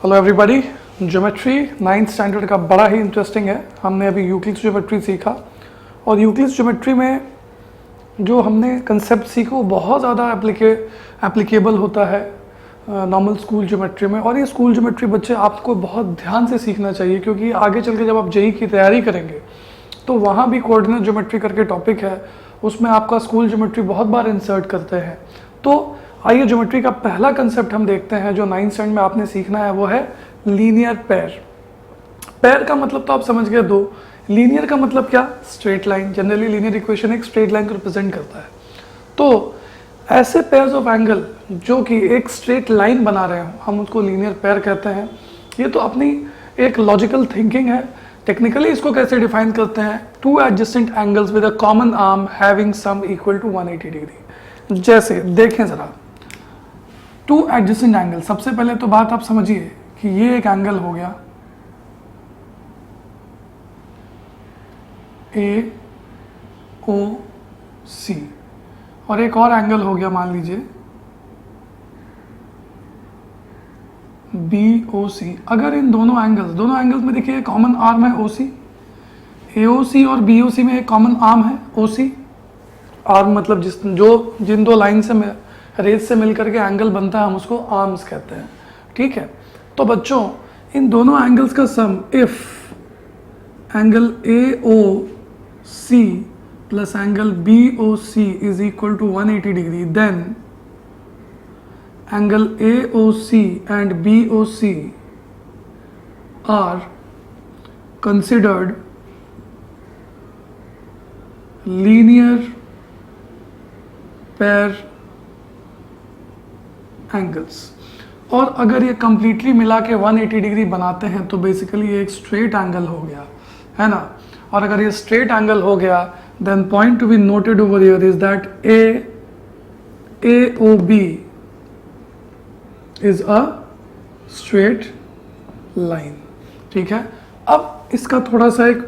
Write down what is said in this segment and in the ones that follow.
Hello everybody. Geometry 9th standard का बड़ा ही interesting है। हमने अभी यूक्लिड्स ज्योमेट्री सीखा और यूक्लिड्स ज्योमेट्री में जो हमने कंसेप्ट सीखा वो बहुत ज़्यादा एप्लीकेबल होता है नॉर्मल स्कूल ज्योमेट्री में। और ये स्कूल ज्योमेट्री बच्चे आपको बहुत ध्यान से सीखना चाहिए, क्योंकि आगे चल के जब आप जेईई की तैयारी करेंगे तो वहाँ भी कोऑर्डिनेट ज्योमेट्री करके टॉपिक है, उसमें आपका स्कूल ज्योमेट्री बहुत बार इंसर्ट करते हैं। तो आइए ज्योमेट्री का पहला कंसेप्ट हम देखते हैं जो 9th स्टैंडर्ड में आपने सीखना है, वो है लीनियर पेयर। पेयर का मतलब तो आप समझ गए, दो। लीनियर का मतलब क्या? Straight line. Generally linear equation एक स्ट्रेट लाइन को रिप्रेजेंट करता है। तो ऐसे पेयर्स ऑफ एंगल जो कि एक स्ट्रेट लाइन बना रहे हो, हम उसको लीनियर पेयर कहते हैं। ये तो अपनी एक लॉजिकल थिंकिंग है। टेक्निकली इसको कैसे डिफाइन करते हैं? Two adjacent angles with a common arm having sum equal to 180 degree. जैसे देखें ज़रा, टू एडजेसेंट एंगल, सबसे पहले तो बात आप समझिए कि ये एक एंगल हो गया ए ओ सी, और एक और एंगल हो गया मान लीजिए बी ओ सी। अगर इन दोनों एंगल्स में देखिए कॉमन आर्म है ओ सी, ए ओ सी और बी ओ सी में एक कॉमन आर्म है ओ सी। आर्म मतलब जिन दो लाइन से रेज से मिलकर के एंगल बनता है, हम उसको आर्म्स कहते हैं। ठीक है, तो बच्चों इन दोनों एंगल्स का sum, if angle A O C plus angle B O C is equal to 180 degree, then angle A O C and B O C are considered linear pair angles. और अगर ये कंप्लीटली मिला के 180 degree बनाते हैं तो basically ये एक स्ट्रेट एंगल हो गया, है ना। और अगर ये स्ट्रेट एंगल हो गया, then point to be noted over here is that A O B is a straight line. ठीक है, अब इसका थोड़ा सा एक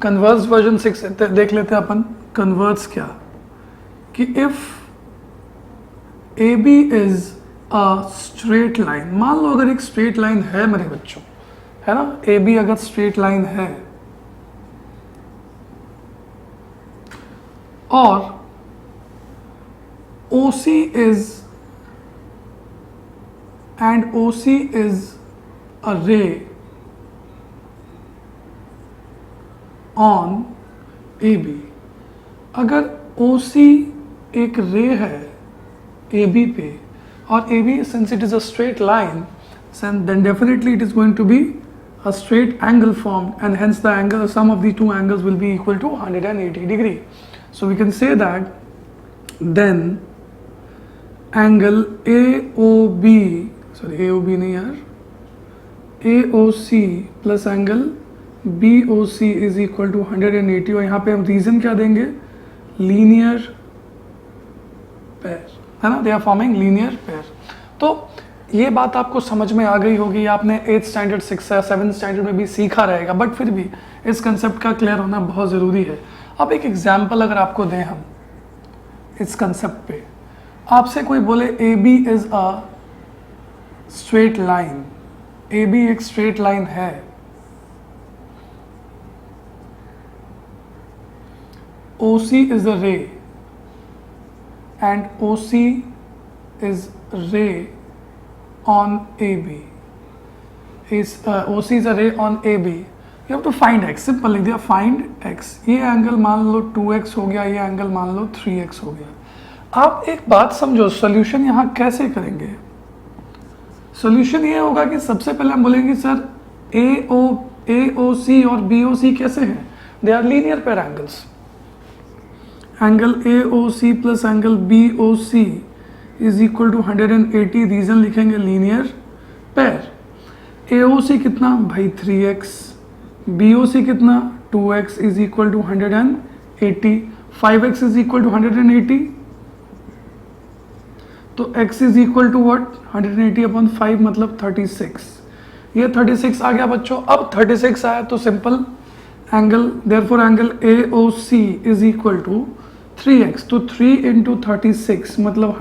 कन्वर्स वर्जन देख लेते हैं अपन। कन्वर्स क्या कि if A B is a straight line, मान लो अगर एक स्ट्रेट लाइन है मेरे बच्चों, है ना, ए बी अगर स्ट्रेट लाइन है और ओ सी इज अ रे ऑन ए बी। अगर ओ सी एक रे है ए बी पे और AB, since it is a straight line, then definitely it is going to be a straight angle formed, and hence the sum of the two angles will be equal to 180 degree. So we can say that then angle AOB, sorry AOB नहीं यार, AOC plus angle BOC is equal to 180। और यहाँ पे हम reason क्या देंगे? Linear pair, है ना, they are forming linear pair. तो ये बात आपको समझ में आ गई होगी, आपने 8th स्टैंडर्ड 6 या 7th स्टैंडर्ड में भी सीखा रहेगा, बट फिर भी इस कंसेप्ट का क्लियर होना बहुत ज़रूरी है। अब एक एग्जांपल अगर आपको दें हम इस कंसेप्ट पे, आपसे कोई बोले A B is a straight line, A B एक स्ट्रेट लाइन है, ओ सी इज अ रे and OC is ray on AB. OC is a ray on AB. You have to find x. Simple लिख दिया, find x। ये angle मान लो 2x हो गया, ये एंगल मान लो 3x हो गया। आप एक बात समझो, सोल्यूशन यहाँ कैसे करेंगे? सोल्यूशन ये होगा कि सबसे पहले हम बोलेंगे सर AOC और BOC कैसे हैं? They are linear pair angles. Angle AOC plus angle BOC is equal to 180। Reason लिखेंगे लीनियर पेयर। AOC कितना भाई 3x, BOC कितना 2x is equal to 180। 5x is equal to 180, तो x is equal to what? 180 upon 5 मतलब 36। ये 36 आ गया बच्चों। अब 36 आया तो simple angle, therefore angle AOC is equal to 3x, तो 3 इंटू 36 मतलब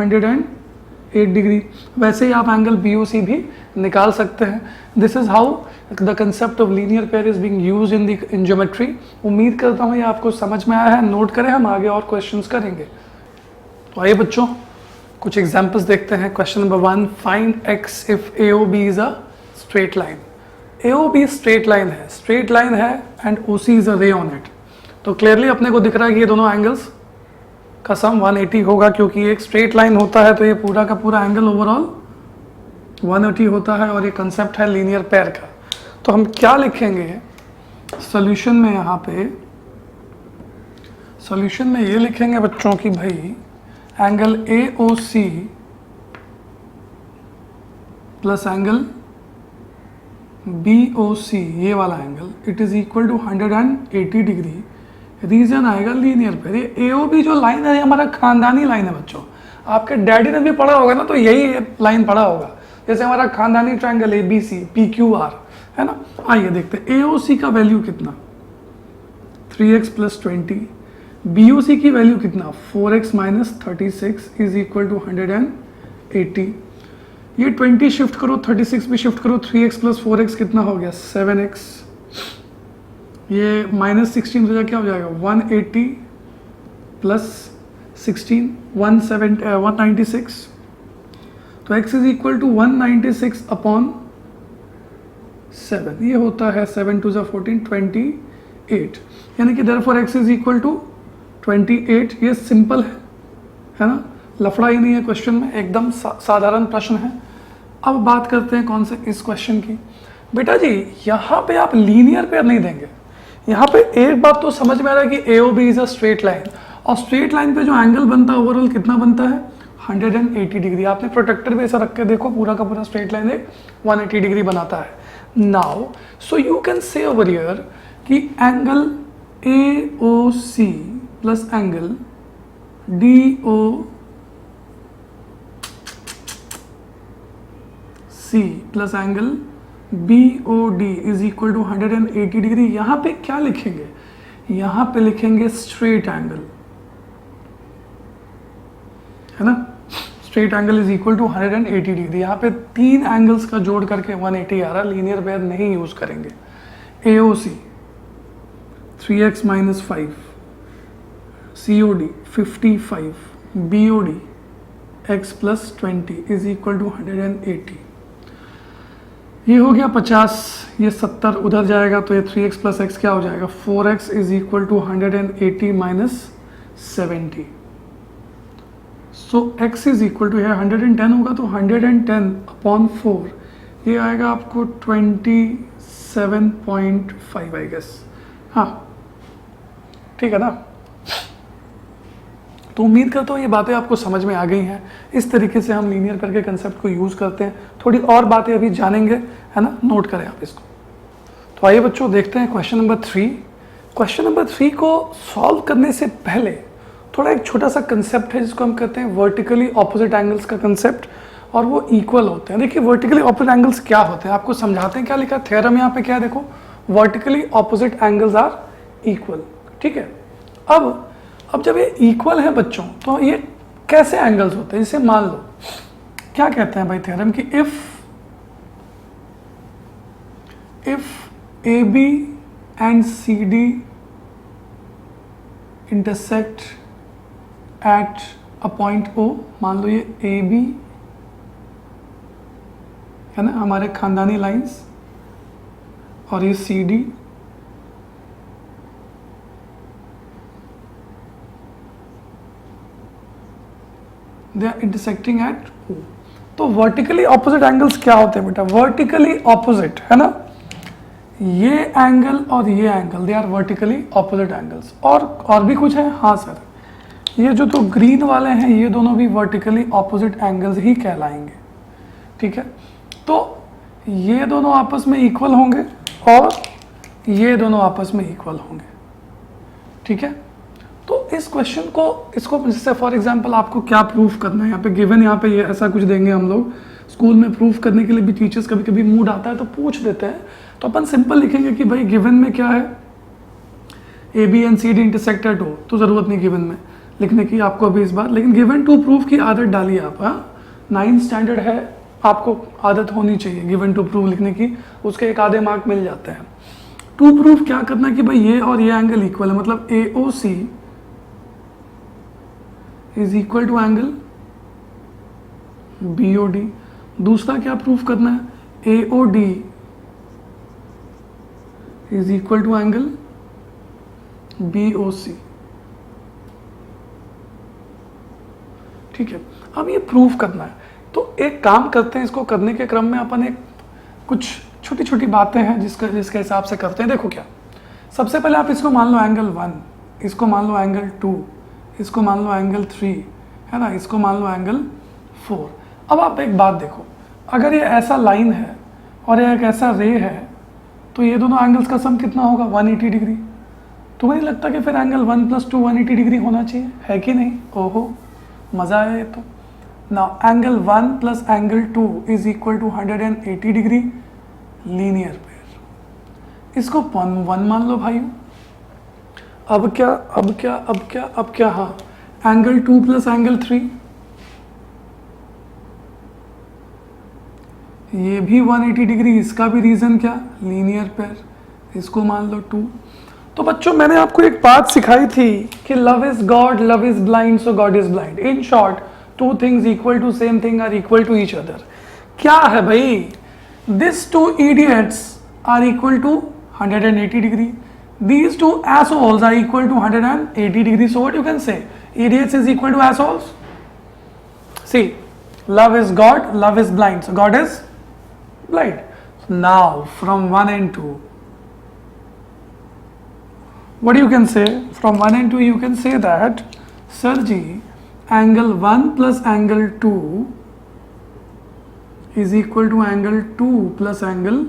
8 डिग्री। वैसे ही आप एंगल BOC भी निकाल सकते हैं। This is how the concept of linear pair is being used in geometry. उम्मीद करता हूँ ये आपको समझ में आया है। नोट करें, हम आगे और क्वेश्चंस करेंगे। तो आइए बच्चों कुछ एग्जांपल्स देखते हैं। Question number 1, find x if AOB is a straight line. AOB straight line है, स्ट्रेट लाइन है एंड OC इज अ रे ऑन इट। तो क्लियरली अपने को दिख रहा है कि ये दोनों एंगल्स का सम 180 होगा, क्योंकि एक स्ट्रेट लाइन होता है तो ये पूरा का पूरा एंगल ओवरऑल 180 होता है, और ये कंसेप्ट है लीनियर पेयर का। तो हम क्या लिखेंगे सॉल्यूशन में? यहाँ पे सॉल्यूशन में ये लिखेंगे बच्चों की भाई angle AOC plus angle BOC, ये वाला angle, it is equal to 180 degree. Reason आएगा लीनियर पेयर। ये AOB जो लाइन है, ये हमारा खानदानी लाइन है बच्चों। आपके डैडी ने भी पढ़ा होगा ना, तो यही लाइन पढ़ा होगा। जैसे हमारा खानदानी ट्रायंगल ABC PQR है ना। आइए देखते हैं AOC का वैल्यू कितना, 3x प्लस 20। BOC की वैल्यू कितना, 4x minus 36 is equal to 180। ये 20 शिफ्ट करो, 36 भी शिफ्ट करो, 3x प्लस 4x कितना हो गया, 7x। ये माइनस 16 हो जाएगा, क्या हो जाएगा, 180 प्लस 16 196। तो x is equal to 196 upon 7, ये होता है 7 2 14 28, यानी कि therefore x is equal to 28। ये सिंपल है ना, लफड़ा ही नहीं है क्वेश्चन में, एकदम साधारण प्रश्न है। अब बात करते हैं कौन से इस क्वेश्चन की। बेटा जी यहाँ पे आप लीनियर पेयर नहीं देंगे। यहाँ पे एक बात तो समझ में आ रहा है कि AOB is a straight line, और स्ट्रेट लाइन पे जो एंगल बनता है ओवरऑल कितना बनता है, 180 डिग्री। आपने प्रोटेक्टर भी ऐसा रख के देखो, पूरा का पूरा स्ट्रेट लाइन एक 180 डिग्री बनाता है। Now so you can say over here कि angle AOC plus angle DOC plus angle BOD is equal to 180 degree. यहाँ पे क्या लिखेंगे, यहाँ पे लिखेंगे स्ट्रेट एंगल, है ना। Straight angle is equal to 180 degree. यहाँ पे 3 एंगल्स का जोड़ करके 180 आ रहा, लीनियर पेयर नहीं यूज करेंगे। AOC 3x minus 5, COD 55, BOD x plus 20 is equal to 180। ये हो गया 50, ये 70 उधर जाएगा, तो ये 3x प्लस x क्या हो जाएगा, 4x is equal to 180 minus 70। So x is equal to, है 110 होगा तो 110 अपॉन 4, ये आएगा आपको 27.5 आई गेस। हाँ ठीक है ना। तो उम्मीद करता हूँ ये बातें आपको समझ में आ गई हैं। इस तरीके से हम लीनियर पेयर के कंसेप्ट को यूज़ करते हैं। थोड़ी और बातें अभी जानेंगे, है ना, नोट करें आप इसको। तो आइए बच्चों देखते हैं क्वेश्चन नंबर 3। क्वेश्चन नंबर 3 को सॉल्व करने से पहले थोड़ा एक छोटा सा कंसेप्ट है जिसको हम कहते हैं वर्टिकली ऑपोजिट एंगल्स का कंसेप्ट, और वो इक्वल होते हैं। देखिए वर्टिकली ऑपोजिट एंगल्स क्या होते हैं, आपको समझाते हैं। क्या लिखा है थ्योरम यहाँ पे, क्या है देखो, vertically opposite angles are equal. ठीक है, अब जब ये इक्वल है बच्चों, तो ये कैसे एंगल्स होते हैं। जैसे मान लो क्या कहते हैं भाई थ्योरम कि if AB and CD intersect at a point O, मान लो ये AB है ना, हमारे खानदानी लाइंस, और ये CD, they are intersecting at O। तो वर्टिकली ऑपोजिट एंगल्स क्या होते हैं बेटा, वर्टिकली ऑपोजिट, है ना, ये एंगल और ये angle, they are vertically opposite angles. और भी कुछ है, हाँ सर, ये जो तो ग्रीन वाले हैं ये दोनों भी वर्टिकली ऑपोजिट एंगल्स ही कहलाएंगे। ठीक है, तो ये दोनों आपस में इक्वल होंगे और ये दोनों आपस में इक्वल होंगे। ठीक है, तो इस क्वेश्चन को, इसको जैसे फॉर एग्जांपल आपको क्या प्रूफ करना है, यहाँ पे गिवन, यहाँ पे ये ऐसा कुछ देंगे हम लोग। स्कूल में प्रूफ करने के लिए भी टीचर्स कभी कभी मूड आता है तो पूछ देते हैं, तो अपन सिंपल लिखेंगे कि भाई गिवन में क्या है, AB एंड CD इंटरसेक्टेड हो, तो ज़रूरत नहीं गिवन में लिखने की आपको अभी इस बार, लेकिन गिवन टू प्रूफ की आदत डालिए आप। हाँ, 9th स्टैंडर्ड है, आपको आदत होनी चाहिए गिवन टू प्रूव लिखने की, उसके एक आधे मार्क मिल जाते हैं। टू प्रूफ क्या करना कि भाई ये और ये एंगल इक्वल है, मतलब AOC is equal to angle BOD। दूसरा क्या प्रूफ करना है, AOD is equal to angle BOC। ठीक है, अब ये प्रूफ करना है, तो एक काम करते हैं, इसको करने के क्रम में अपन एक कुछ छोटी छोटी बातें हैं जिसके हिसाब से करते हैं। देखो क्या, सबसे पहले आप इसको मान लो एंगल 1, इसको मान लो एंगल 2, इसको मान लो एंगल 3, है ना, इसको मान लो एंगल 4। अब आप एक बात देखो, अगर ये ऐसा लाइन है और ये एक ऐसा रे है, तो ये दोनों एंगल्स का सम कितना होगा, 180 डिग्री। तुम्हें नहीं लगता कि फिर एंगल 1 + 2 180 डिग्री होना चाहिए, है कि नहीं? ओहो, मज़ा आया ये तो। Now angle 1 + angle 2 is equal to 180 degree, linear pair. इसको 1 मान लो भाई। अब क्या, हाँ, एंगल 2 + एंगल 3, ये भी 180 डिग्री, इसका भी रीजन क्या, लीनियर पेयर, इसको मान लो 2। तो बच्चों मैंने आपको एक बात सिखाई थी कि love is God, love is blind, so God is blind. In short, two things equal to same thing are equal to each other. क्या है भाई, this two idiots are equal to 180 degree, these two assholes are equal to 180 degrees. So what you can say, idiots is equal to assholes. See, love is God, love is blind, so God is blind. So now from 1 and 2, what you can say, from 1 and 2 you can say that sir ji, angle 1 + angle 2 is equal to angle 2 + angle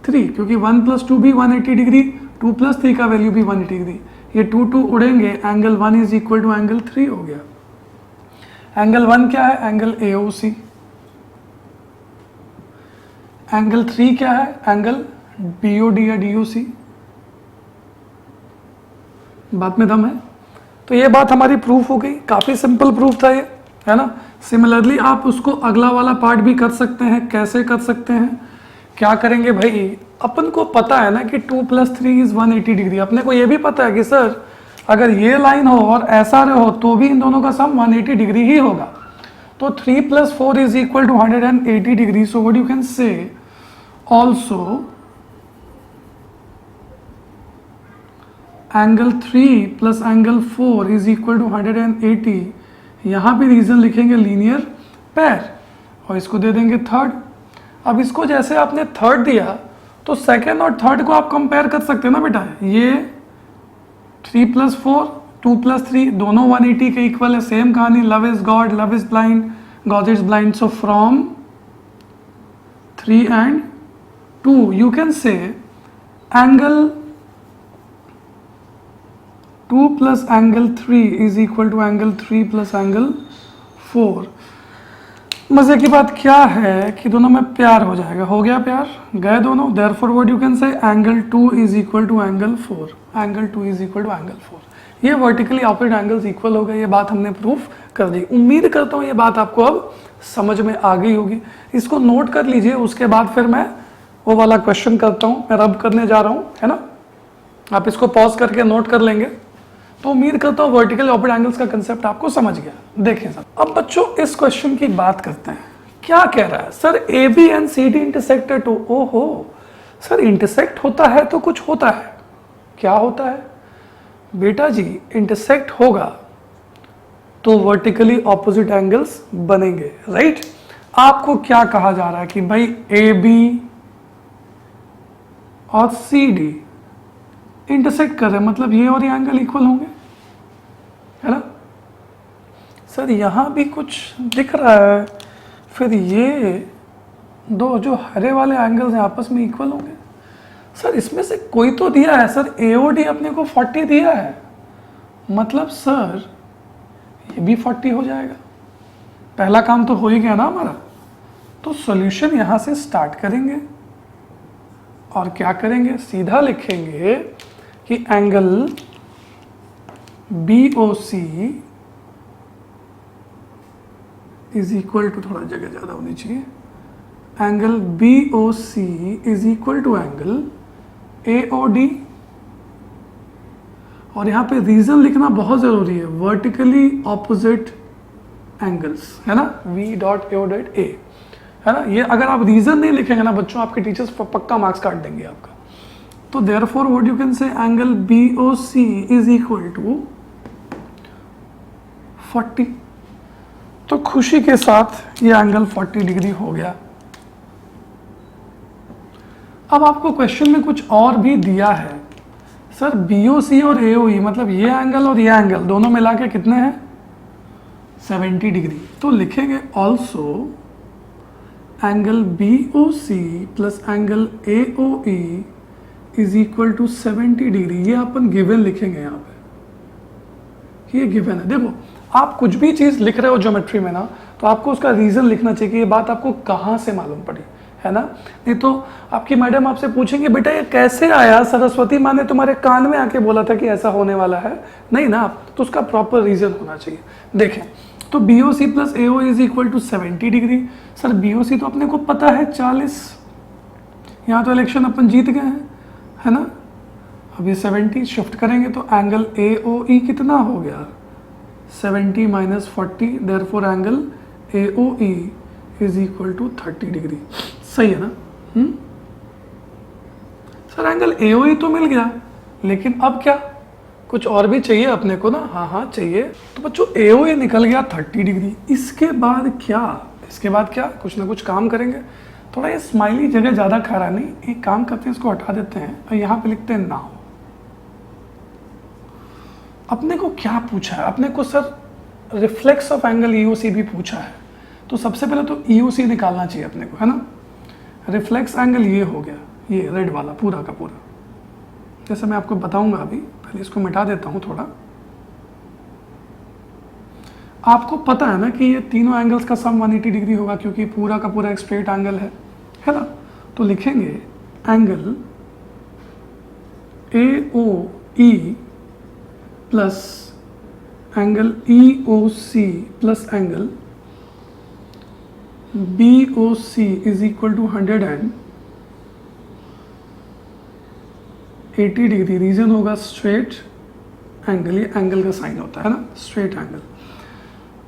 3, क्योंकि 1 + 2 भी 180 degree, 2 + 3 का value भी 180 degree, ये 2 उड़ेंगे, angle 1 is equal to angle 3 हो गया। Angle 1 क्या है, एंगल AOC। एंगल 3 क्या है, एंगल BOD या DOC। बात में दम है। तो ये बात हमारी प्रूफ हो गई, काफ़ी सिंपल प्रूफ था ये, है ना। सिमिलरली आप उसको अगला वाला पार्ट भी कर सकते हैं। कैसे कर सकते हैं, क्या करेंगे भाई, अपन को पता है ना कि 2 + 3 इज 180 डिग्री। अपने को ये भी पता है कि सर अगर ये लाइन हो और ऐसा हो तो भी इन दोनों का सम 180 डिग्री ही होगा। तो 3 + 4 is equal to 180 degree. So what you can say, also angle 3 + angle 4 is equal to 180। यहाँ भी रीजन लिखेंगे लीनियर पेयर, और इसको दे देंगे थर्ड। अब इसको जैसे आपने थर्ड दिया, तो सेकेंड और थर्ड को आप कंपेयर कर सकते हैं ना बेटा। ये 3 + 4, 2 + 3 दोनों 180 के इक्वल है। सेम कहानी, love is God, love is blind, God is blind. So from 3 and 2 you can say angle 2 + angle 3 is equal to angle 3 + angle 4। मजे की बात क्या है कि दोनों में प्यार हो जाएगा। हो गया प्यार, गए दोनों। Therefore what you can say, angle 2 is equal to angle 4, angle 2 is equal to angle 4। ये वर्टिकली ऑपोजिट एंगल्स इक्वल हो गए। ये बात हमने प्रूफ कर दी। उम्मीद करता हूँ ये बात आपको अब समझ में आ गई होगी। इसको नोट कर लीजिए, उसके बाद फिर मैं वो वाला क्वेश्चन करता हूँ, मैं रब करने जा रहा हूँ, है ना। आप इसको पॉज करके नोट कर लेंगे। तो उम्मीद करता हूँ वर्टिकल ऑपोजिट एंगल्स का कंसेप्ट आपको समझ गया। देखें सर, अब बच्चों इस क्वेश्चन की बात करते हैं। क्या कह रहा है sir, AB and CD intersected to. ओहो सर, इंटरसेक्ट होता है तो कुछ होता है। क्या होता है बेटा जी, इंटरसेक्ट होगा तो वर्टिकली ऑपोजिट एंगल्स बनेंगे, राइट। आपको क्या कहा जा रहा है कि भाई AB और CD इंटरसेक्ट कर रहे हैं, मतलब ये और ये एंगल इक्वल होंगे, है ना। सर यहाँ भी कुछ दिख रहा है, फिर ये दो जो हरे वाले एंगल्स हैं आपस में इक्वल होंगे। सर इसमें से कोई तो दिया है सर, AOD अपने को 40 दिया है, मतलब सर ये भी 40 हो जाएगा। पहला काम तो हो ही गया ना हमारा। तो सॉल्यूशन यहाँ से स्टार्ट करेंगे और क्या करेंगे, सीधा लिखेंगे कि angle BOC is equal to, थोड़ा जगह ज़्यादा होनी चाहिए, angle BOC is equal to angle AOD। और यहाँ पे रीजन लिखना बहुत ज़रूरी है, वर्टिकली ऑपोजिट एंगल्स, है ना, V.A.A, है ना। ये अगर आप रीजन नहीं लिखेंगे ना बच्चों, आपके टीचर्स पक्का मार्क्स काट देंगे आपका। तो therefore what you can say, angle BOC is equal to 40। तो खुशी के साथ ये एंगल 40 डिग्री हो गया। अब आपको क्वेश्चन में कुछ और भी दिया है, सर BOC और AOE मतलब ये एंगल और ये एंगल दोनों मिला के कितने हैं, 70 डिग्री। तो लिखेंगे also angle BOC plus angle AOE is equal to 70 degree. ये अपन गिवन लिखेंगे यहाँ पे, ये गिवन है। देखो आप कुछ भी चीज़ लिख रहे हो ज्योमेट्री में ना, तो आपको उसका रीज़न लिखना चाहिए कि ये बात आपको कहाँ से मालूम पड़ी, है ना। नहीं तो आपकी मैडम आपसे पूछेंगे बेटा ये कैसे आया, सरस्वती माँ ने तुम्हारे कान में आके बोला था कि ऐसा होने वाला है, नहीं ना, तो उसका प्रॉपर रीज़न होना चाहिए। देखें तो BOC plus AOE is equal to 70 degree. Sir BOC तो अपने को पता है 40, यहाँ तो इलेक्शन अपन जीत गए हैं, है ना। अब ये 70 शिफ्ट करेंगे तो एंगल AOE कितना हो गया, 70 minus 40, therefore angle AOE is equal to 30 degree. सही है ना। सर एंगल AOE तो मिल गया, लेकिन अब क्या, कुछ और भी चाहिए अपने को ना। हाँ चाहिए। तो बच्चों AOE निकल गया 30 डिग्री। इसके बाद क्या, कुछ ना कुछ काम करेंगे। थोड़ा ये स्माइली जगह ज़्यादा खा रहा नहीं, एक काम करते हैं, इसको हटा देते हैं और यहाँ पे लिखते हैं नाउ। अपने को क्या पूछा है, अपने को sir reflex of angle EOC भी पूछा है। तो सबसे पहले तो EOC निकालना चाहिए अपने को, है ना। रिफ्लेक्स एंगल ये हो गया, ये रेड वाला पूरा का पूरा, जैसे मैं आपको बताऊंगा अभी। पहले इसको मिटा देता हूं थोड़ा। आपको पता है ना कि ये तीनों एंगल्स का सम 180 डिग्री होगा, क्योंकि पूरा का पूरा एक स्ट्रेट एंगल है ना। तो लिखेंगे angle AOE plus angle EOC plus angle BOC is equal to 180 degree. Reason होगा स्ट्रेट एंगल, ये एंगल का साइन होता है ना, स्ट्रेट एंगल।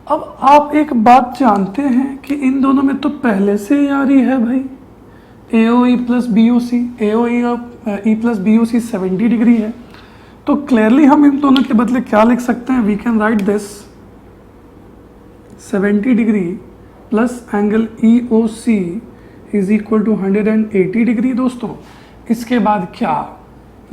अब आप एक बात जानते हैं कि इन दोनों में तो पहले से ही आ रही है भाई, AOE प्लस BOC, AOE और E प्लस BOC 70 डिग्री है। तो क्लियरली हम इन दोनों के बदले क्या लिख सकते हैं, we can write this 70 degree plus angle EOC is equal to 180 degree. दोस्तों इसके बाद क्या,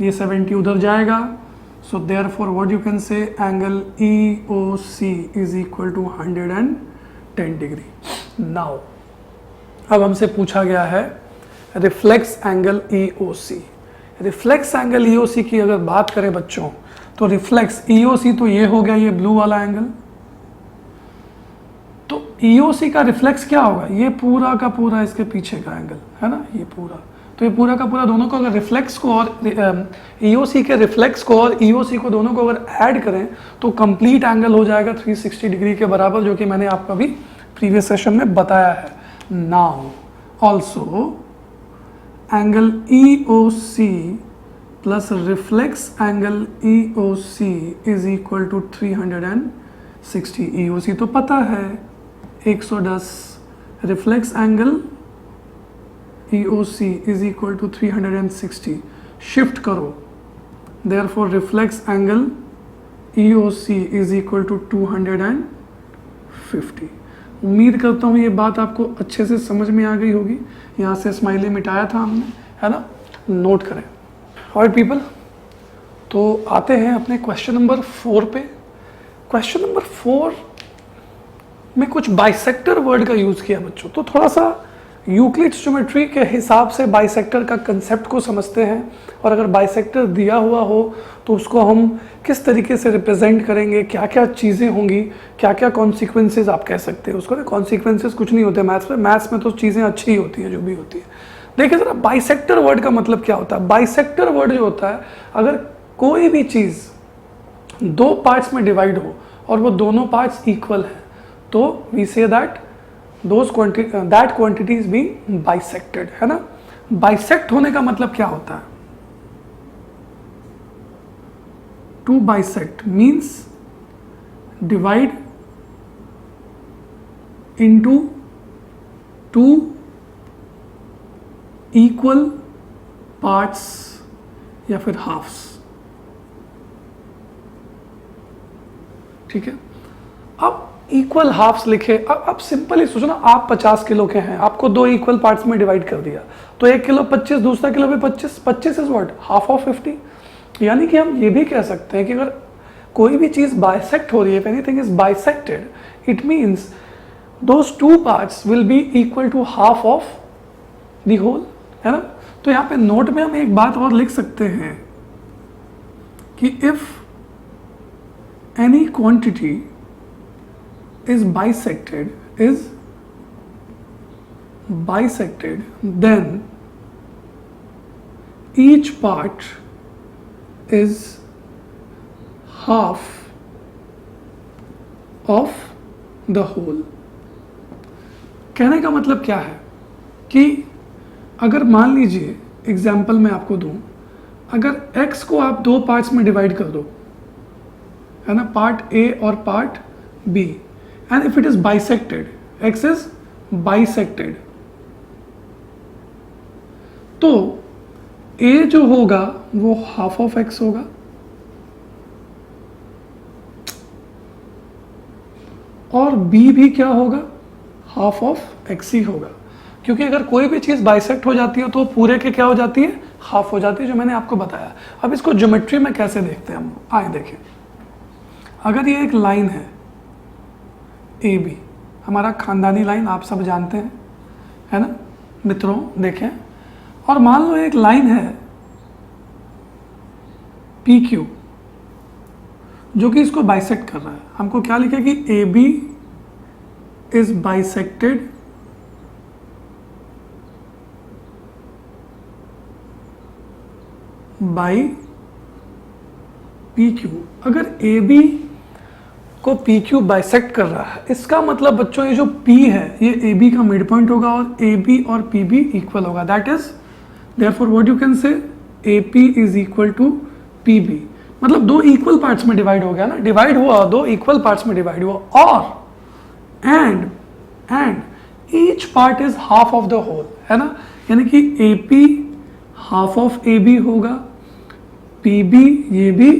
ये 70 उधर जाएगा, so therefore what you can say angle EOC is equal to 110 degree. Now अब हमसे पूछा गया है reflex angle EOC। Reflex angle EOC की अगर बात करें बच्चों, तो रिफ्लेक्स EOC तो ये हो गया, ये ब्लू वाला एंगल। तो EOC का रिफ्लेक्स क्या होगा, ये पूरा का पूरा इसके पीछे का एंगल, है ना, ये पूरा। तो ये पूरा का पूरा दोनों को अगर रिफ्लेक्स को और EOC के रिफ्लेक्स को और EOC को दोनों को अगर ऐड करें तो कंप्लीट एंगल हो जाएगा 360 डिग्री के बराबर, जो कि मैंने आपको अभी प्रीवियस सेशन में बताया है। Now also angle EOC plus reflex angle EOC is equal to 360। EOC तो पता है 110, reflex angle EOC is equal to 360। Shift करो, therefore reflex angle EOC is equal to 250। उम्मीद करता हूँ ये बात आपको अच्छे से समझ में आ गई होगी। यहाँ से स्माइली मिटाया था हमने, है ना, नोट करें। ऑलराइट पीपल, तो आते हैं अपने क्वेश्चन नंबर 4 पे। क्वेश्चन नंबर 4 में कुछ बाइसेक्टर वर्ड का यूज़ किया बच्चों, तो थोड़ा सा यूक्लिड्स ज्योमेट्री के हिसाब से बाइसेक्टर का कंसेप्ट को समझते हैं, और अगर बाइसेक्टर दिया हुआ हो तो उसको हम किस तरीके से रिप्रेजेंट करेंगे, क्या क्या चीज़ें होंगी, क्या क्या कॉन्सिक्वेंसेज आप कह सकते हैं उसको। कॉन्सिक्वेंसेज कुछ नहीं होते मैथ्स में, मैथ्स में तो चीज़ें अच्छी ही होती है जो भी होती है। देखिए ज़रा बाइसेक्टर वर्ड का मतलब क्या होता है। बाइसेक्टर वर्ड जो होता है, अगर कोई भी चीज़ दो पार्ट्स में डिवाइड हो और वो दोनों पार्ट्स इक्वल हैं, तो we say that that quantity is being bisected, है ना। बाइसेक्ट होने का मतलब क्या होता है? To bisect means divide into two equal parts या फिर हाफ्स, ठीक है। अब इक्वल हाफ्स लिखे, अब सिंपल ही सोचो ना, आप 50 किलो के हैं, आपको दो इक्वल पार्ट्स में डिवाइड कर दिया, तो एक किलो 25, दूसरा किलो भी 25, 25 इज व्हाट, हाफ ऑफ 50। यानी कि हम ये भी कह सकते हैं कि अगर कोई भी चीज बाइसेक्ट हो रही है, if anything is bisected, it means those two parts will be equal to half of the whole, है ना। तो यहाँ पे नोट में हम एक बात और लिख सकते हैं कि if any quantity is bisected, then each part is half of the whole। कहने का मतलब क्या है कि अगर मान लीजिए एग्जाम्पल मैं आपको दूं, अगर x को आप दो पार्ट्स में डिवाइड कर दो, है ना, पार्ट A और part B, and if it is bisected, x is bisected, तो a जो होगा वो हाफ ऑफ x होगा और b भी क्या होगा, हाफ ऑफ x ही होगा, क्योंकि अगर कोई भी चीज बाइसेक्ट हो जाती है तो पूरे के क्या हो जाती है, हाफ हो जाती है, जो मैंने आपको बताया। अब इसको ज्योमेट्री में कैसे देखते हैं हम, आए देखें। अगर ये एक लाइन है ए बी, हमारा खानदानी लाइन आप सब जानते हैं, है ना मित्रों, देखें, और मान लो एक लाइन है पी क्यू जो कि इसको बाइसेक्ट कर रहा है। हमको क्या लिखे कि A B is bisected by P Q. अगर ए बी को पी क्यू बाइसेक्ट कर रहा है, इसका मतलब बच्चों ये जो P है ये ए बी का मिड पॉइंट होगा और ए बी और पी बी इक्वल होगा। That is therefore what you can say A P is equal to P B. मतलब दो इक्वल पार्ट्स में डिवाइड हो गया ना, डिवाइड हुआ, दो इक्वल पार्ट्स में डिवाइड हुआ, और and each part is half of the whole, है ना। यानी कि A P half of A B होगा, पी बी ये भी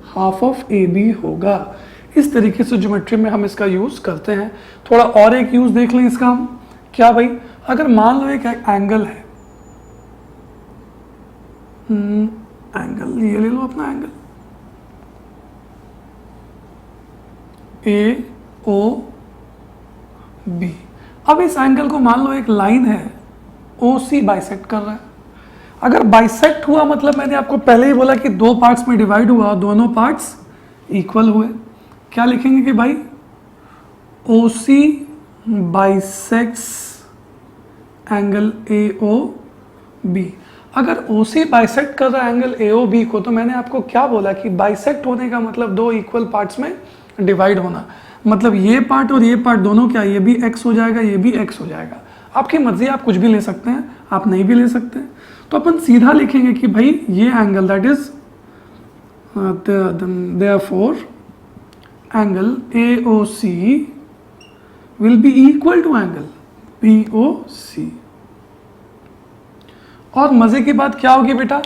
हाफ ऑफ ए बी होगा। इस तरीके से ज्योमेट्री में हम इसका यूज करते हैं। थोड़ा और एक यूज देख लें इसका हम, क्या भाई, अगर मान लो एक एंगल है, एंगल ये ले लो अपना एंगल ए ओ बी। अब इस एंगल को मान लो एक लाइन है ओ सी बाइसेक्ट कर रहा है। अगर बाइसेक्ट हुआ मतलब मैंने आपको पहले ही बोला कि दो पार्ट्स में डिवाइड हुआ, दोनों पार्ट्स इक्वल हुए। क्या लिखेंगे कि भाई O C bisects angle A O B. अगर ओ सी बाइसेक्ट कर रहा है एंगल ए ओ बी को, तो मैंने आपको क्या बोला कि बाइसेक्ट होने का मतलब दो इक्वल पार्ट्स में डिवाइड होना। मतलब ये पार्ट और ये पार्ट दोनों क्या, ये भी x हो जाएगा, ये भी x हो जाएगा। आपकी मर्जी, आप कुछ भी ले सकते हैं, आप नहीं भी ले सकते हैं। तो अपन सीधा लिखेंगे कि भाई ये angle that is therefore angle AOC will be equal to angle BOC। और मजे की बात क्या होगी बेटा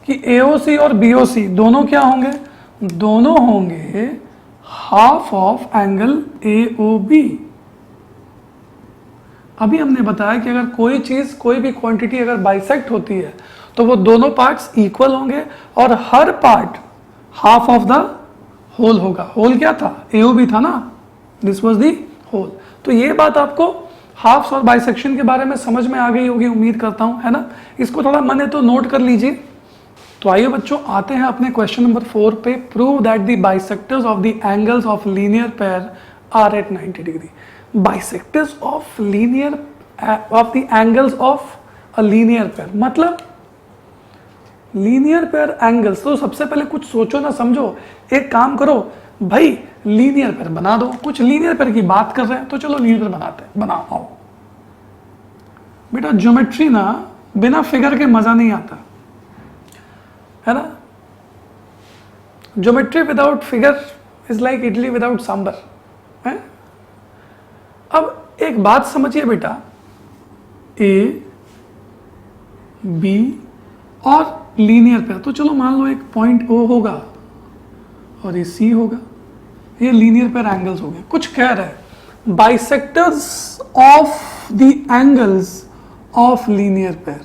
कि AOC और BOC दोनों क्या होंगे, दोनों होंगे हाफ ऑफ एंगल AOB। अभी हमने बताया कि अगर कोई चीज, कोई भी क्वांटिटी अगर बाइसेक्ट होती है तो वो दोनों पार्ट्स इक्वल होंगे और हर part half of the whole होगा। होल क्या था, AOB था ना, दिस वाज द होल। तो ये बात आपको हाफ्स और बाइसेक्शन के बारे में समझ में आ गई होगी, उम्मीद करता हूं, है ना। इसको थोड़ा मन है तो नोट कर लीजिए। तो आइए बच्चों, आते हैं अपने क्वेश्चन नंबर 4 पे। Prove that the bisectors of the angles of linear pair are at 90 degree. Bisectors of linear of the angles of a linear pair, मतलब लीनियर पेयर एंगल्स। तो सबसे पहले कुछ सोचो ना, समझो। एक काम करो भाई, लीनियर पेयर बना दो। कुछ लीनियर पेयर की बात कर रहे हैं तो चलो लीनियर पेयर बनाते हैं, बनाओ। बेटा ज्योमेट्री ना बिना फिगर के मजा नहीं आता है ना। Geometry without figure is like idli without sambar है। अब एक बात समझिए बेटा, ए बी और लीनियर पे, तो चलो मान लो एक पॉइंट ओ होगा और ये सी होगा, ये लीनियर पेयर एंगल्स हो गए। कुछ कह रहा है bisectors of the angles of linear pair,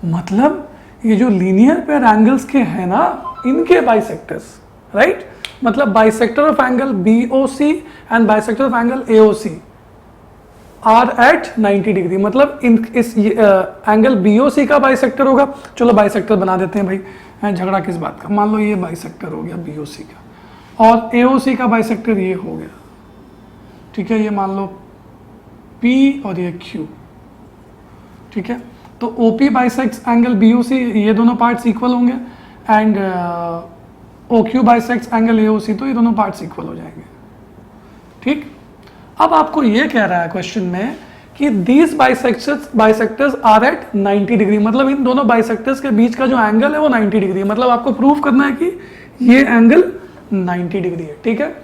मतलब ये जो लीनियर पेयर एंगल्स के हैं ना इनके बाइसेक्टर्स, राइट। मतलब bisector of angle BOC and bisector of angle AOC are at 90 degree, मतलब इस एंगल BOC का बाइसेक्टर होगा। चलो बाइसेक्टर बना देते हैं भाई, झगड़ा किस बात का। मान लो ये बाइसेक्टर हो गया BOC का और AOC का बाइसेक्टर ये हो गया, ठीक है। ये मान लो P और ये Q, ठीक है। तो OP बाइसेक्ट्स एंगल BOC, ये दोनों पार्ट्स इक्वल होंगे, and OQ bisects angle AOC, तो ये दोनों पार्ट्स इक्वल हो जाएंगे, ठीक। अब आपको ये कह रहा है क्वेश्चन में कि these bisectors are at 90 degree, मतलब इन दोनों बाइसेक्टर्स के बीच का जो एंगल है वो 90 डिग्री, मतलब आपको प्रूव करना है कि ये एंगल 90 डिग्री है, ठीक है।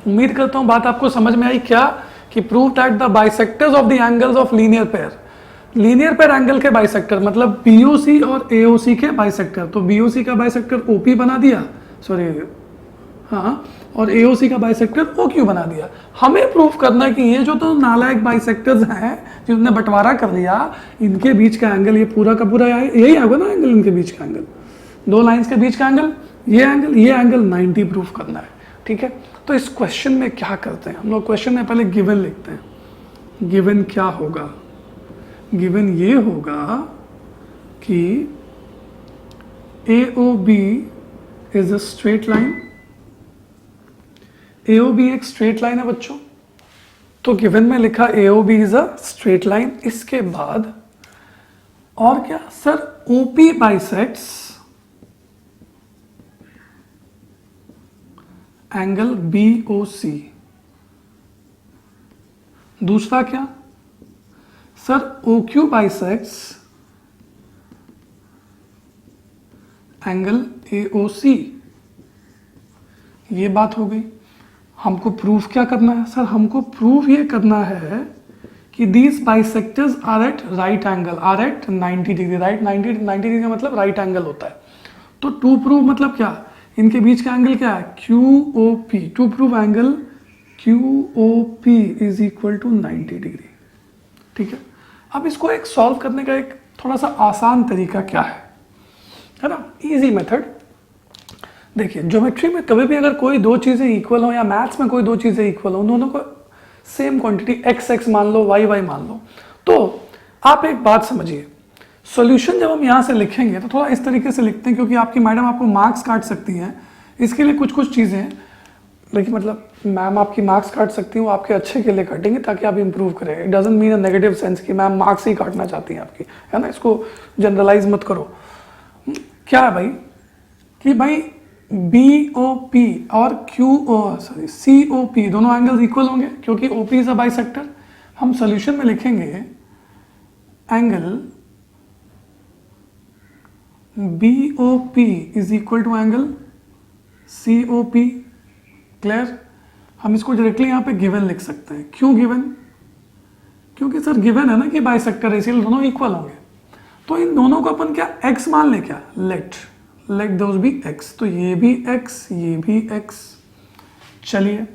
उम्मीद करता हूं बात आपको समझ में आई क्या, कि prove that the bisectors of the angles of linear pair, linear pair angle के बाइसेक्टर मतलब BOC और AOC के बाइसेक्टर, तो BOC का बाइसेक्टर OP बना दिया, सॉरी हाँ, और AOC का बाइसेक्टर OQ बना दिया। हमें प्रूफ करना है कि ये जो तो नालायक बाइसेक्टर्स हैं जिन्होंने बंटवारा कर लिया, इनके बीच का एंगल ये पूरा का पूरा यही आएगा ना एंगल, इनके बीच का एंगल, दो लाइंस के बीच का एंगल, ये एंगल 90 प्रूफ करना है, ठीक है। तो इस क्वेश्चन में क्या करते हैं हम लोग, क्वेश्चन में पहले गिवन लिखते हैं। गिवन क्या होगा, गिवन ये होगा कि AOB is a straight line, AOB एक स्ट्रेट लाइन है बच्चों, तो गिवन में लिखा AOB is a straight line. इसके बाद और क्या sir, OP bisects angle BOC। दूसरा क्या sir, OQ bisects angle AOC। ये बात हो गई। हमको प्रूफ क्या करना है सर, हमको प्रूफ ये करना है कि these bisectors are at right angle, are at 90 degree, right 90 degree का मतलब राइट एंगल होता है। तो टू प्रूव मतलब क्या, इनके बीच का एंगल क्या है QOP, to prove angle QOP is equal to 90 degree, ठीक है। अब इसको एक सॉल्व करने का एक थोड़ा सा आसान तरीका क्या है ना, इजी मेथड। देखिए ज्योमेट्री में कभी भी अगर कोई दो चीज़ें इक्वल हो या मैथ्स में कोई दो चीज़ें इक्वल हो, दोनों को सेम क्वांटिटी x मान लो y मान लो, तो आप एक बात समझिए, सॉल्यूशन जब हम यहाँ से लिखेंगे तो थोड़ा इस तरीके से लिखते हैं, क्योंकि आपकी मैडम आपको मार्क्स काट सकती हैं, इसके लिए कुछ चीज़ें हैं। लेकिन मतलब मैम आपकी मार्क्स काट सकती हूँ, आपके अच्छे के लिए काटेंगे ताकि आप इंप्रूव करें। It doesn't mean a negative sense कि मैम मार्क्स ही काटना चाहती हैं आपकी, है ना, इसको जनरलाइज मत करो। क्या है भाई कि भाई BOP और COP दोनों एंगल्स इक्वल होंगे क्योंकि OP इज अ बाइसेक्टर। हम सॉल्यूशन में लिखेंगे angle BOP is equal to angle COP। Clear, हम इसको डायरेक्टली यहाँ पे गिवन लिख सकते हैं। क्यों गिवन, क्योंकि सर गिवन है ना कि बाइसेक्टर है, इसीलिए दोनों इक्वल होंगे। तो इन दोनों को अपन क्या x मान ले, क्या लेट दोज बी x, तो ये भी x ये भी x। चलिए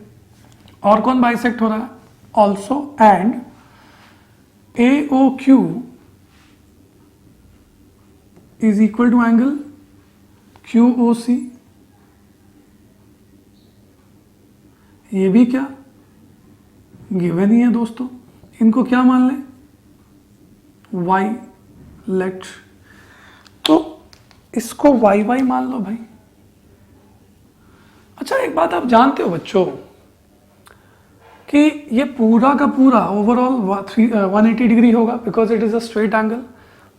और कौन बाइसेक्ट हो रहा है, also and AOQ is equal to angle QOC। ये भी क्या गिवन ही है दोस्तों, इनको क्या मान लें y, लेट, तो इसको y मान लो भाई। अच्छा एक बात आप जानते हो बच्चों कि ये पूरा का पूरा ओवरऑल 180 डिग्री होगा because it is a straight angle.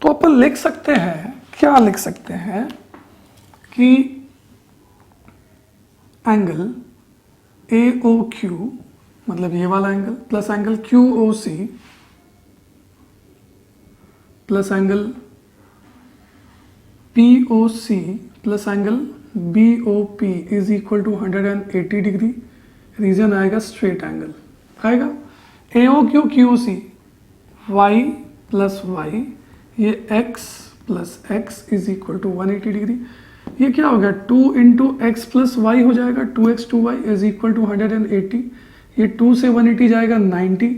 तो अपन लिख सकते हैं, क्या लिख सकते हैं कि एंगल AOQ मतलब ये वाला angle plus angle QOC plus angle POC plus angle BOP is equal to 180 degree. Reason आएगा स्ट्रेट एंगल आएगा। AOQ QOC y plus y, ये x plus x is equal to 180 degree. ये क्या हो गया 2 इंटू एक्स प्लस वाई हो जाएगा 2x 2y is equal to 180। ये 2 से 180 जाएगा 90।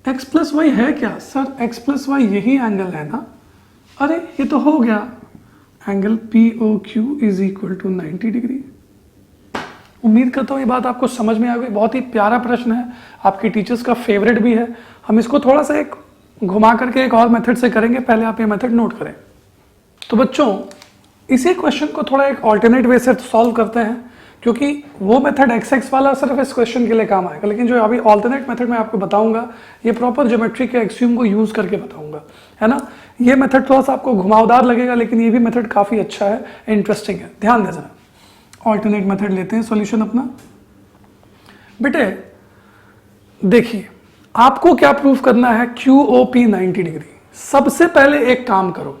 x प्लस वाई है क्या सर? x प्लस वाई यही एंगल है ना। अरे ये तो हो गया angle POQ is equal to 90 degree. उम्मीद करता हूँ ये बात आपको समझ में आ गई। बहुत ही प्यारा प्रश्न है, आपके टीचर्स का फेवरेट भी है। हम इसको थोड़ा सा एक घुमा करके एक और मेथड से करेंगे, पहले आप ये मेथड नोट करें। तो बच्चों इसी क्वेश्चन को थोड़ा एक ऑल्टरनेट वे से सॉल्व करते हैं, क्योंकि वो मेथड XX वाला सिर्फ इस क्वेश्चन के लिए काम आएगा, लेकिन जो अभी ऑल्टरनेट मेथड मैं आपको बताऊंगा ये प्रॉपर ज्योमेट्री के एक्सियोम को यूज करके बताऊंगा, है ना। ये मेथड थोड़ा सा आपको घुमावदार लगेगा, लेकिन ये भी मेथड काफी अच्छा है, इंटरेस्टिंग है। ध्यान दे जरा, ऑल्टरनेट मेथड लेते हैं सॉल्यूशन अपना। बेटे देखिए आपको क्या प्रूफ करना है, QOP 90 डिग्री। सबसे पहले एक काम करो,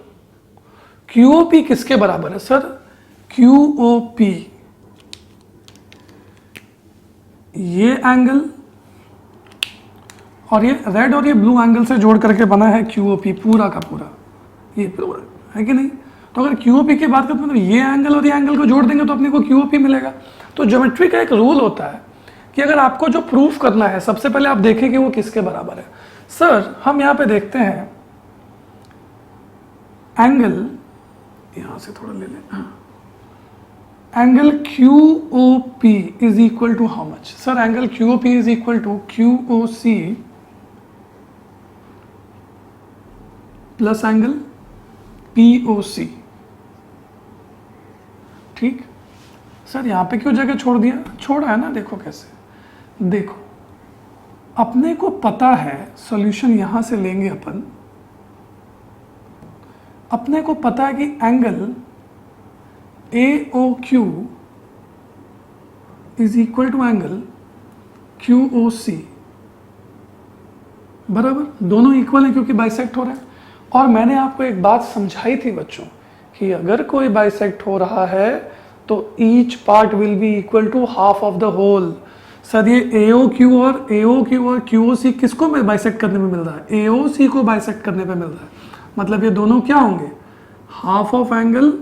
QOP किसके बराबर है सर? QOP ये एंगल और ये रेड और ये ब्लू एंगल से जोड़ करके बना है QOP पूरा का पूरा, ये पूरा है कि नहीं। तो अगर QOP की बात करते हैं तो ये एंगल और ये एंगल को जोड़ देंगे तो अपने को QOP मिलेगा। तो ज्योमेट्री का एक रूल होता है कि अगर आपको जो प्रूफ करना है सबसे पहले आप देखें कि वो किसके बराबर है। सर हम यहां पे देखते हैं एंगल, यहां से थोड़ा ले लें, angle QOP is equal to how much? Sir angle QOP is equal to QOC plus angle POC। ठीक सर, यहां पे क्यों जगह छोड़ दिया? छोड़ा है ना, देखो कैसे। देखो अपने को पता है सॉल्यूशन यहां से लेंगे अपन, अपने को पता है कि angle AOQ is equal to angle QOC बराबर, दोनों इक्वल है क्योंकि बाइसेक्ट हो रहा है। और मैंने आपको एक बात समझाई थी बच्चों कि अगर कोई बाइसेक्ट हो रहा है तो each part will be equal to half of the whole. Sir ये AOQ और QOC किसको बाइसेक्ट करने में मिल रहा है? AOC को बाइसेक्ट करने पे मिल रहा है, मतलब ये दोनों क्या होंगे? Half of angle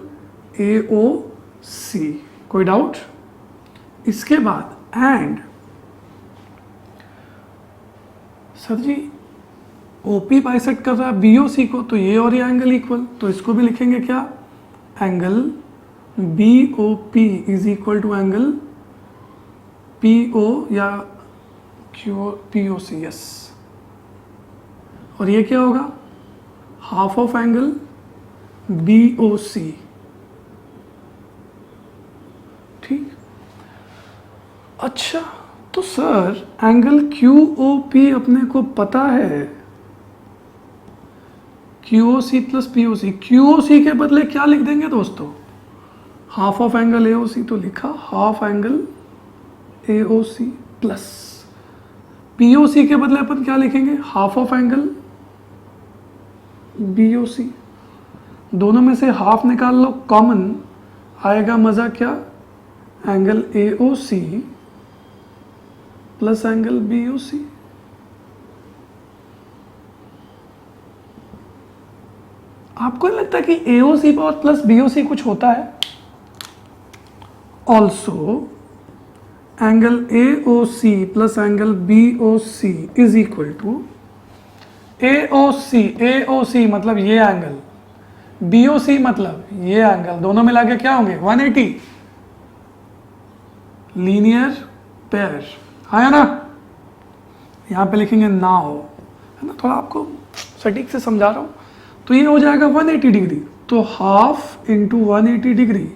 AOC। कोई डाउट? इसके बाद and sir ji OP bisect कर रहा है BOC को, तो ये और ये एंगल इक्वल, तो इसको भी लिखेंगे क्या? Angle BOP is equal to angle PO या POC, यस। और ये क्या होगा? Half of angle BOC। ठीक, अच्छा तो सर एंगल QOP अपने को पता है, QOC प्लस POC। QOC के बदले क्या लिख देंगे दोस्तों? हाफ ऑफ एंगल AOC, तो लिखा half angle AOC plus POC के बदले अपन क्या लिखेंगे? Half of angle BOC। दोनों में से हाफ निकाल लो, कॉमन आएगा मजा क्या? Angle AOC plus angle BOC। आपको नहीं लगता कि AOC और प्लस BOC कुछ होता है? Also angle AOC plus angle BOC is equal to AOC मतलब ये एंगल, BOC मतलब ये एंगल, दोनों मिला के क्या होंगे? 180। लीनियर पेयर आया ना। यहां पे लिखेंगे नाउ, है ना, थोड़ा आपको सटीक से समझा रहा हूं। तो ये हो जाएगा 180 डिग्री, तो हाफ इंटू 180 डिग्री।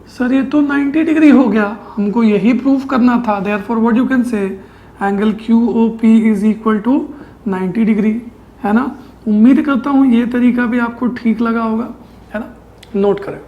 सर ये तो 90 डिग्री हो गया, हमको यही प्रूफ करना था। Therefore what you can say angle QOP is equal to 90 degree, है ना। उम्मीद करता हूँ ये तरीका भी आपको ठीक लगा होगा, है ना। नोट करें।